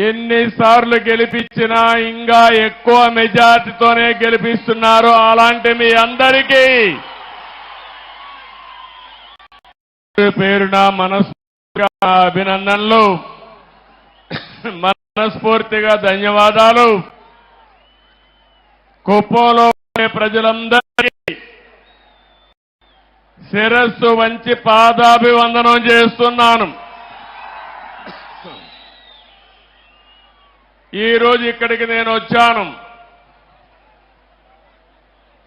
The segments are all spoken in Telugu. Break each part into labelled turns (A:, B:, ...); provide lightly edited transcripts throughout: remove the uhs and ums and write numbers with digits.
A: ఎన్నిసార్లు గెలిపించినా ఇంకా ఎక్కువ మెజార్టీతోనే గెలిపిస్తున్నారు. అలాంటి మీ అందరికీ పేరున మనస్ఫూర్తిగా అభినందనలు, మనస్ఫూర్తిగా ధన్యవాదాలు. కుప్పంలో ప్రజలందరికీ శిరస్సు వంచి పాదాభివందనం చేస్తున్నాను. ఈరోజు ఇక్కడికి నేను వచ్చాను.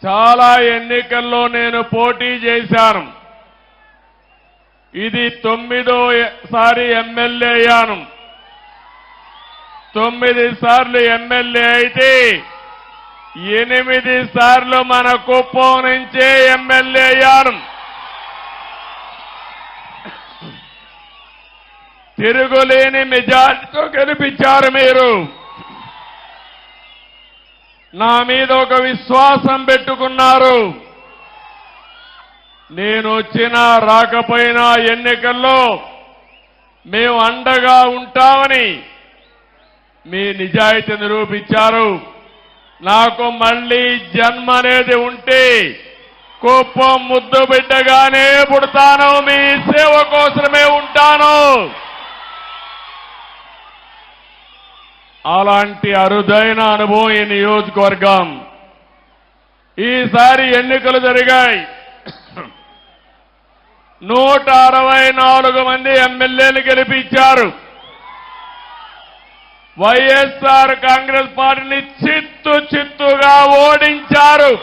A: చాలా ఎన్నికల్లో నేను పోటీ చేశాను. ఇది 9వ ఎమ్మెల్యే అయ్యాను. 9 సార్లు ఎమ్మెల్యే అయితే 8 సార్లు మన కుప్పం నుంచే ఎమ్మెల్యే అయ్యాను. తిరుగులేని మెజార్టీతో గెలిపించారు మీరు. నా మీద ఒక విశ్వాసం పెట్టుకున్నారు. నేను వచ్చినా రాకపోయినా ఎన్నికల్లో మేము అండగా ఉంటామని మీ నిజాయితీ నిరూపించారు. నాకు మళ్లీ జన్మ అనేది ఉంటే కుప్పం ముద్దు బిడ్డగానే పుడతాను. మీ సేవ కోసమే ఉంటాను. అలాంటి అరుదైన అనుభవం ఈ నియోజకవర్గం. ఈసారి ఎన్నికలు జరిగాయి. 164 మంది ఎమ్మెల్యేలు గెలిపించారు. వైఎస్ఆర్ కాంగ్రెస్ పార్టీని చిత్తుగా ఓడించారు.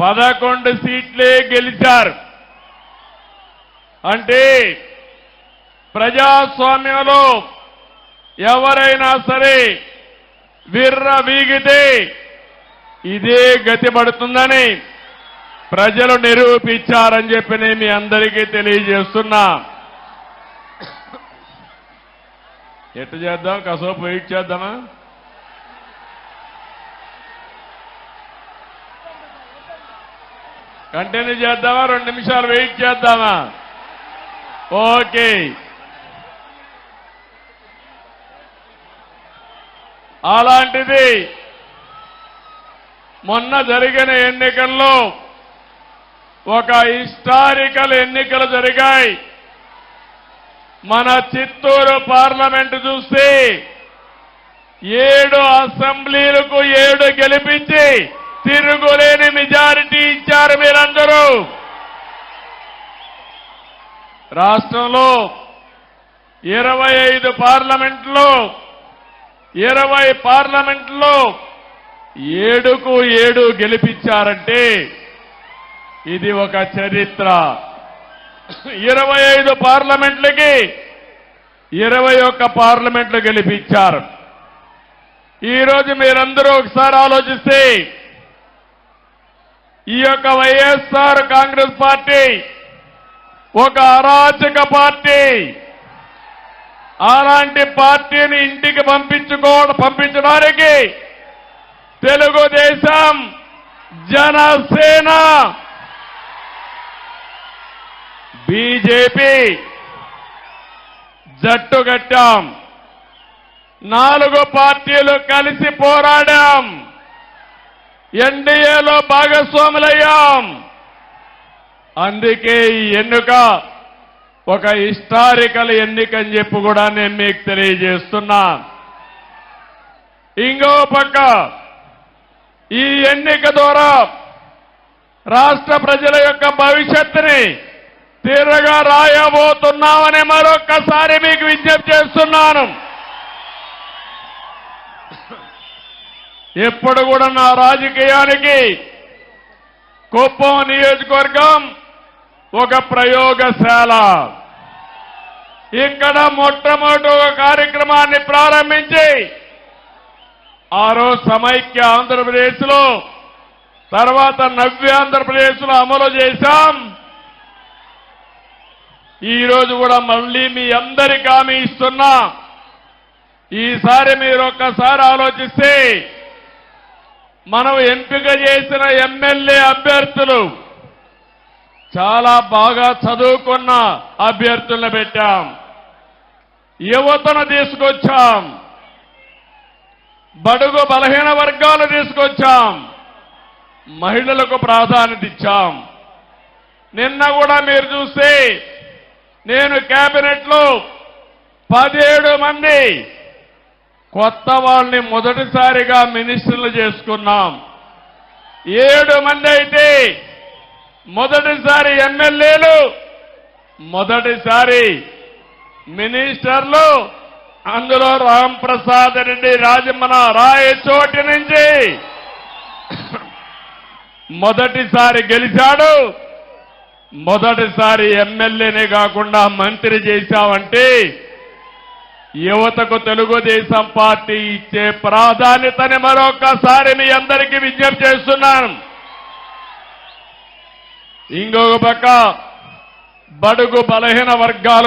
A: 11 సీట్లే గెలిచారు. అంటే ప్రజాస్వామ్యంలో ఎవరైనా సరే విర్రవీగితే ఇదే గతి పడుతుందని ప్రజలు నిరూపించారని చెప్పి నేను మీ అందరికీ తెలియజేస్తున్నా. ఎట్టు చేద్దాం? కాసేపు వెయిట్ చేద్దామా? కంటిన్యూ చేద్దామా? 2 నిమిషాలు వెయిట్ చేద్దామా? ఓకే. అలాంటిది మొన్న జరిగిన ఎన్నికల్లో ఒక హిస్టారికల్ ఎన్నికలు జరిగాయి. మన చిత్తూరు పార్లమెంటు చూస్తే 7 అసెంబ్లీలకు 7 గెలిపించి తిరుగులేని మెజారిటీ ఇచ్చారు మీరందరూ. రాష్ట్రంలో 25 పార్లమెంట్లో 20 పార్లమెంట్లో 7కు 7 గెలిపించారంటే ఇది ఒక చరిత్ర. 25 పార్లమెంట్లకి 21 పార్లమెంట్లు గెలిపించారు. ఈరోజు మీరందరూ ఒకసారి ఆలోచిస్తే ఈ యొక్క వైఎస్ఆర్ కాంగ్రెస్ పార్టీ ఒక అరాచక పార్టీ. అలాంటి పార్టీని ఇంటికి పంపించడానికి తెలుగుదేశం, జనసేన, బీజేపీ జట్టు కట్టాం. 4 పార్టీలు కలిసి పోరాడాం. ఎన్డీఏలో భాగస్వాములయ్యాం. అందుకే ఈ ఎన్నిక ఒక హిస్టారికల్ ఎన్నిక అని చెప్పి కూడా నేను మీకు తెలియజేస్తున్నా. ఇంకో పక్క ఈ ఎన్నిక ద్వారా రాష్ట్ర ప్రజల యొక్క భవిష్యత్తుని తీరగా రాయబోతున్నామని మరొక్కసారి మీకు విజ్ఞప్తి చేస్తున్నాను. ఎప్పుడు కూడా నా రాజకీయానికి కుప్పం నియోజకవర్గం ఒక ప్రయోగశాల. ఇక్కడ మొట్టమొదటి ఒక కార్యక్రమాన్ని ప్రారంభించి ఆ రోజు సమైక్య ఆంధ్రప్రదేశ్లో, తర్వాత నవ్య ఆంధ్రప్రదేశ్లో అమలు చేశాం. ఈ రోజు కూడా మళ్ళీ మీ అందరికీ హామీ ఇస్తున్నా. ఈసారి మీరు ఒక్కసారి ఆలోచిస్తే మనం ఎంపిక చేసిన ఎమ్మెల్యే అభ్యర్థులు చాలా బాగా చదువుకున్న అభ్యర్థులను పెట్టాం, యువతను తీసుకొచ్చాం, బడుగు బలహీన వర్గాలు తీసుకొచ్చాం, మహిళలకు ప్రాధాన్యత ఇచ్చాం. నిన్న కూడా మీరు చూస్తే నేను కేబినెట్లో 17 మంది కొత్త వాళ్ళని మొదటిసారిగా మినిస్టర్లు చేసుకున్నాం. 7 మంది అయితే మొదటిసారి ఎమ్మెల్యేలు, మొదటిసారి మినిస్టర్లు. అందులో రాంప్రసాద్ రెడ్డి రాజమన రాయచోటి నుంచి మొదటిసారి గెలిచాడు. మొదటిసారి ఎమ్మెల్యేనే కాకుండా మంత్రి చేశామంటే యువతకు తెలుగుదేశం పార్టీ ఇచ్చే ప్రాధాన్యతని మరొకసారి మీ అందరికీ విజ్ఞప్తి చేస్తున్నాను. ఇంకొక పక్క బడుగు బలహీన వర్గాలకు